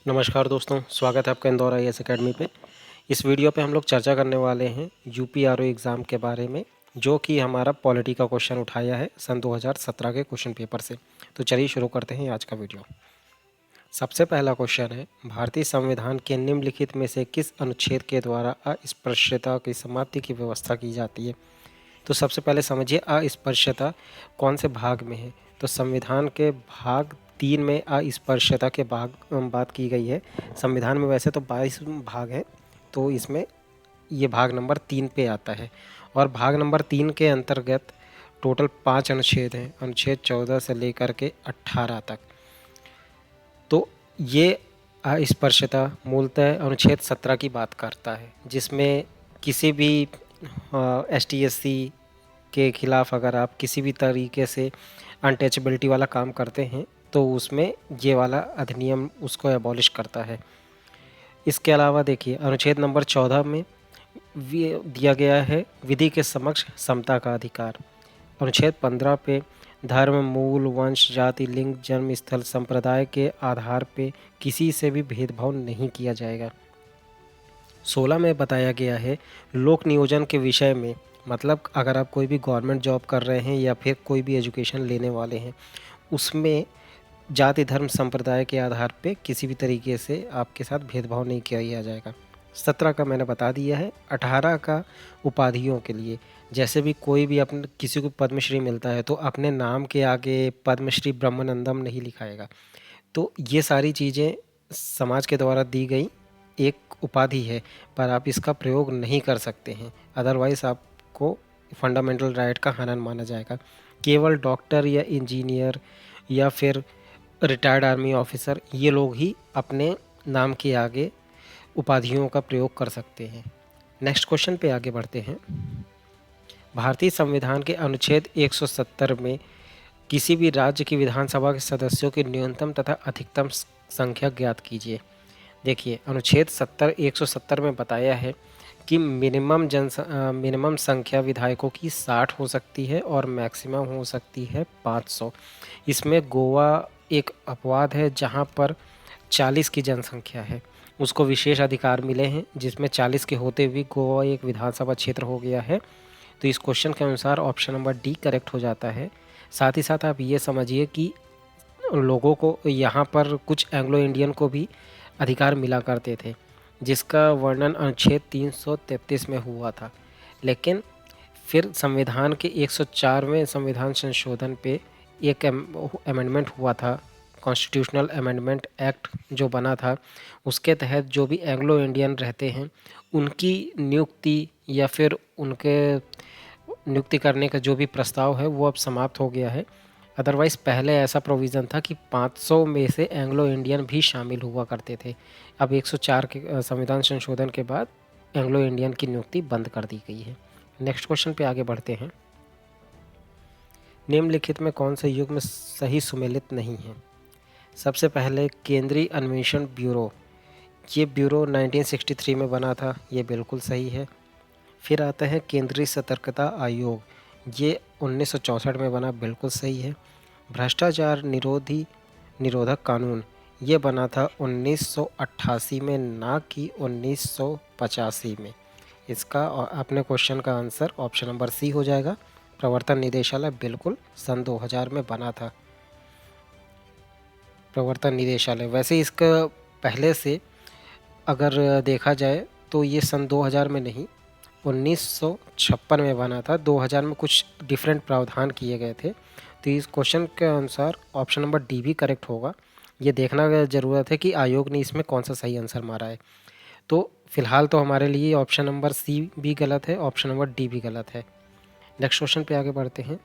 नमस्कार दोस्तों, स्वागत है आपका इंदौर आईएएस एकेडमी पे। इस वीडियो पे हम लोग चर्चा करने वाले हैं यूपीआरओ एग्ज़ाम के बारे में, जो कि हमारा पॉलिटी का क्वेश्चन उठाया है सन 2017 के क्वेश्चन पेपर से। तो चलिए शुरू करते हैं आज का वीडियो। सबसे पहला क्वेश्चन है, भारतीय संविधान के निम्नलिखित में से किस अनुच्छेद के द्वारा अस्पृश्यता की समाप्ति की व्यवस्था की जाती है? तो सबसे पहले समझिए अस्पृश्यता कौन से भाग में है। तो संविधान के भाग 3 में अस्पृश्यता के बात की गई है। संविधान में वैसे तो 22 भाग हैं, तो इसमें ये भाग नंबर 3 पे आता है। और भाग नंबर 3 के अंतर्गत टोटल 5 अनुच्छेद हैं, अनुच्छेद 14 से लेकर के 18 तक। तो ये अस्पृश्यता मूलतः अनुच्छेद 17 की बात करता है, जिसमें किसी भी ST/SC के खिलाफ अगर आप किसी भी तरीके से अनटचेबिलिटी वाला काम करते हैं तो उसमें ये वाला अधिनियम उसको एबॉलिश करता है। इसके अलावा देखिए अनुच्छेद नंबर 14 में दिया गया है विधि के समक्ष समता का अधिकार। अनुच्छेद 15 पे धर्म, मूल, वंश, जाति, लिंग, जन्म स्थल, संप्रदाय के आधार पे किसी से भी भेदभाव नहीं किया जाएगा। 16 में बताया गया है लोक नियोजन के विषय में, मतलब अगर आप कोई भी गवर्नमेंट जॉब कर रहे हैं या फिर कोई भी एजुकेशन लेने वाले हैं, उसमें जाति, धर्म, संप्रदाय के आधार पे किसी भी तरीके से आपके साथ भेदभाव नहीं किया जाएगा। 17 का मैंने बता दिया है। 18 का उपाधियों के लिए, जैसे भी कोई भी अपने किसी को पद्मश्री मिलता है तो अपने नाम के आगे पद्मश्री ब्रह्मानंदम नहीं लिखाएगा। तो ये सारी चीज़ें समाज के द्वारा दी गई एक उपाधि है, पर आप इसका प्रयोग नहीं कर सकते हैं, अदरवाइज़ आपको फंडामेंटल राइट का हनन माना जाएगा। केवल डॉक्टर या इंजीनियर या फिर रिटायर्ड आर्मी ऑफिसर, ये लोग ही अपने नाम के आगे उपाधियों का प्रयोग कर सकते हैं। नेक्स्ट क्वेश्चन पे आगे बढ़ते हैं। भारतीय संविधान के अनुच्छेद 170 में किसी भी राज्य की विधानसभा के सदस्यों की न्यूनतम तथा अधिकतम संख्या ज्ञात कीजिए। देखिए अनुच्छेद 170 में बताया है कि मिनिमम संख्या विधायकों की 60 हो सकती है और मैक्सिमम हो सकती है 500। इसमें गोवा एक अपवाद है, जहां पर 40 की जनसंख्या है, उसको विशेष अधिकार मिले हैं, जिसमें 40 के होते हुए गोवा एक विधानसभा क्षेत्र हो गया है। तो इस क्वेश्चन के अनुसार ऑप्शन नंबर डी करेक्ट हो जाता है। साथ ही साथ आप ये समझिए कि लोगों को यहाँ पर कुछ एंग्लो इंडियन को भी अधिकार मिला करते थे, जिसका वर्णन अनुच्छेद 333 में हुआ था। लेकिन फिर संविधान के 104वें संविधान संशोधन पे एक अमेंडमेंट हुआ था, कॉन्स्टिट्यूशनल अमेंडमेंट एक्ट जो बना था, उसके तहत जो भी एंग्लो इंडियन रहते हैं उनकी नियुक्ति या फिर उनके नियुक्ति करने का जो भी प्रस्ताव है वो अब समाप्त हो गया है। अदरवाइज़ पहले ऐसा प्रोविज़न था कि 500 में से एंग्लो इंडियन भी शामिल हुआ करते थे। अब 104 के संविधान संशोधन के बाद एंग्लो इंडियन की नियुक्ति बंद कर दी गई है। नेक्स्ट क्वेश्चन पे आगे बढ़ते हैं। निम्नलिखित में कौन से युग में सही सुमेलित नहीं है? सबसे पहले केंद्रीय अन्वेषण ब्यूरो, ये ब्यूरो 1963 में बना था, ये बिल्कुल सही है। फिर आता है केंद्रीय सतर्कता आयोग, ये 1964 में बना, बिल्कुल सही है। भ्रष्टाचार निरोधक कानून, ये बना था 1988 में, ना कि 1985 में। इसका अपने क्वेश्चन का आंसर ऑप्शन नंबर सी हो जाएगा। प्रवर्तन निदेशालय बिल्कुल सन 2000 में बना था। प्रवर्तन निदेशालय वैसे इसका पहले से अगर देखा जाए तो ये सन 2000 में नहीं, 1956 में बना था। 2000 में कुछ डिफरेंट प्रावधान किए गए थे। तो इस क्वेश्चन के अनुसार ऑप्शन नंबर डी भी करेक्ट होगा। ये देखना ज़रूरत है कि आयोग ने इसमें कौन सा सही आंसर मारा है। तो फिलहाल तो हमारे लिए ऑप्शन नंबर सी भी गलत है, ऑप्शन नंबर डी भी गलत है। नेक्स्ट क्वेश्चन पे आगे बढ़ते हैं।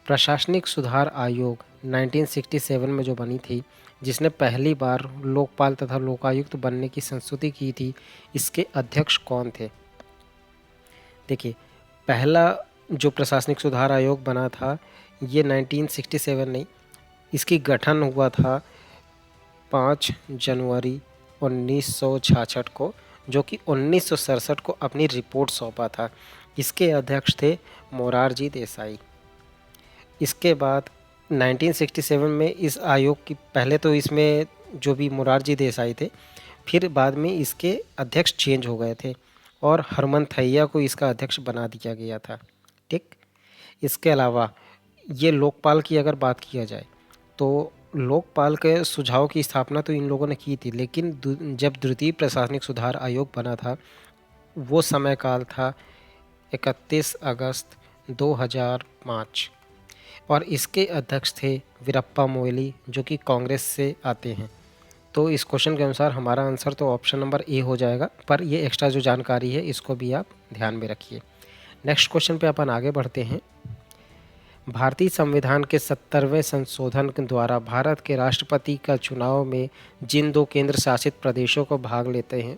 प्रशासनिक सुधार आयोग 1967 में जो बनी थी, जिसने पहली बार लोकपाल तथा लोकायुक्त बनने की संस्तुति की थी, इसके अध्यक्ष कौन थे? देखिए पहला जो प्रशासनिक सुधार आयोग बना था ये 1967 नहीं, इसकी गठन हुआ था 5 जनवरी 1966 को, जो कि 1967 को अपनी रिपोर्ट सौंपा था। इसके अध्यक्ष थे मोरारजी देसाई। इसके बाद 1967 में इस आयोग की पहले तो इसमें जो भी मोरारजी देसाई थे, फिर बाद में इसके अध्यक्ष चेंज हो गए थे और हरमनथैया को इसका अध्यक्ष बना दिया गया था। ठीक। इसके अलावा ये लोकपाल की अगर बात किया जाए तो लोकपाल के सुझाव की स्थापना तो इन लोगों ने की थी, लेकिन जब द्वितीय प्रशासनिक सुधार आयोग बना था वो समय काल था 31 अगस्त 2005 और इसके अध्यक्ष थे वीरप्पा मोइली जो कि कांग्रेस से आते हैं। तो इस क्वेश्चन के अनुसार हमारा आंसर तो ऑप्शन नंबर ए हो जाएगा, पर ये एक्स्ट्रा जो जानकारी है इसको भी आप ध्यान में रखिए। नेक्स्ट क्वेश्चन पे अपन आगे बढ़ते हैं। भारतीय संविधान के 70वें संशोधन के द्वारा भारत के राष्ट्रपति का चुनाव में जिन 2 केंद्र शासित प्रदेशों को भाग लेते हैं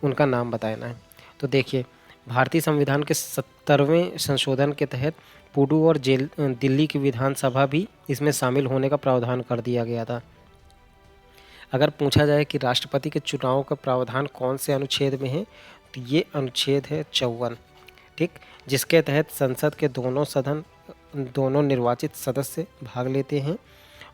उनका नाम बताना है। तो देखिए, भारतीय संविधान के 70वें संशोधन के तहत पुडू और दिल्ली की विधानसभा भी इसमें शामिल होने का प्रावधान कर दिया गया था। अगर पूछा जाए कि राष्ट्रपति के चुनाव का प्रावधान कौन से अनुच्छेद में है, तो ये अनुच्छेद है 54। ठीक, जिसके तहत संसद के दोनों निर्वाचित सदस्य भाग लेते हैं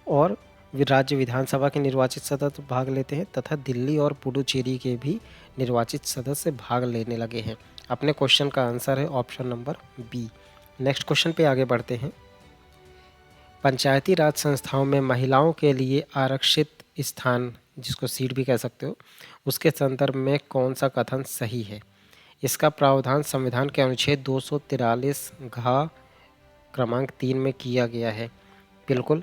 और राज्य विधानसभा के निर्वाचित सदस्य भाग लेते हैं तथा दिल्ली और पुडुचेरी के भी निर्वाचित सदस्य भाग लेने लगे हैं। अपने क्वेश्चन का आंसर है option number B. Next question पे आगे बढ़ते हैं। पंचायती राज संस्थाओं में महिलाओं के लिए आरक्षित स्थान, जिसको सीट भी कह सकते हो, उसके संदर्भ में कौन सा कथन सही है? इसका प्रावधान संविधान के अनुच्छेद 243 घ क्रमांक 3 में किया गया है। बिल्कुल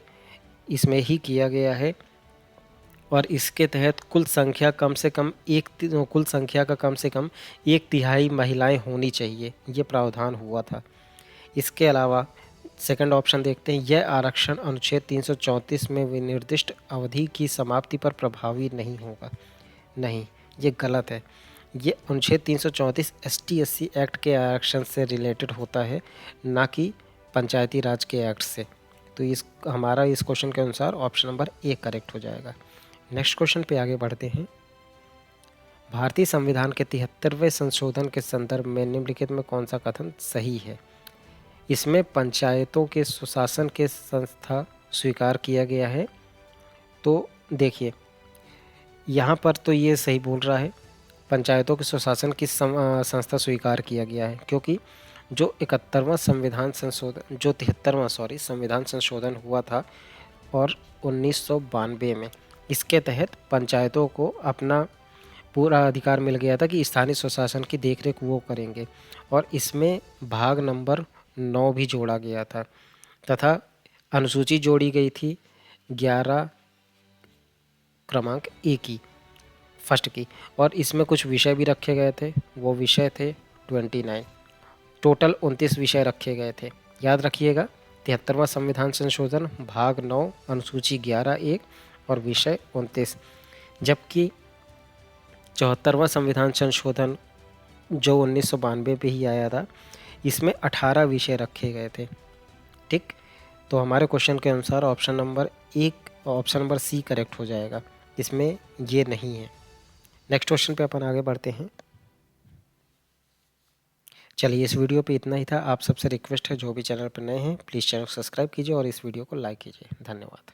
इसमें ही किया गया है और इसके तहत कुल संख्या का कम से कम 1/3 महिलाएं होनी चाहिए, ये प्रावधान हुआ था। इसके अलावा सेकंड ऑप्शन देखते हैं। यह आरक्षण अनुच्छेद 334 में विनिर्दिष्ट अवधि की समाप्ति पर प्रभावी नहीं होगा। नहीं, ये गलत है। ये अनुच्छेद 334 ST/SC एक्ट के आरक्षण से रिलेटेड होता है, ना कि पंचायती राज के एक्ट से। तो हमारा इस क्वेश्चन के अनुसार ऑप्शन नंबर ए करेक्ट हो जाएगा। नेक्स्ट क्वेश्चन पे आगे बढ़ते हैं। भारतीय संविधान के 73वें संशोधन के संदर्भ में निम्नलिखित में कौन सा कथन सही है? इसमें पंचायतों के सुशासन के संस्था स्वीकार किया गया है। तो देखिए, यहाँ पर तो ये सही बोल रहा है, पंचायतों के सुशासन की संस्था स्वीकार किया गया है, क्योंकि जो 71वां संविधान संशोधन हुआ था और 1992 में, इसके तहत पंचायतों को अपना पूरा अधिकार मिल गया था कि स्थानीय स्वशासन की देखरेख वो करेंगे और इसमें भाग नंबर 9 भी जोड़ा गया था तथा अनुसूची जोड़ी गई थी 11 क्रमांक ए की, फर्स्ट की, और इसमें कुछ विषय भी रखे गए थे। वो विषय थे 29। टोटल 29 विषय रखे गए थे। याद रखिएगा, 73वां संविधान संशोधन भाग 9 अनुसूची 11(1) और विषय 29। जबकि 74वां संविधान संशोधन जो 1992 पे ही आया था, इसमें 18 विषय रखे गए थे। ठीक, तो हमारे क्वेश्चन के अनुसार ऑप्शन नंबर सी करेक्ट हो जाएगा, इसमें ये नहीं है। नेक्स्ट क्वेश्चन पे अपन आगे बढ़ते हैं। चलिए, इस वीडियो पे इतना ही था। आप सबसे रिक्वेस्ट है, जो भी चैनल पर नए हैं प्लीज़ चैनल को सब्सक्राइब कीजिए और इस वीडियो को लाइक कीजिए। धन्यवाद।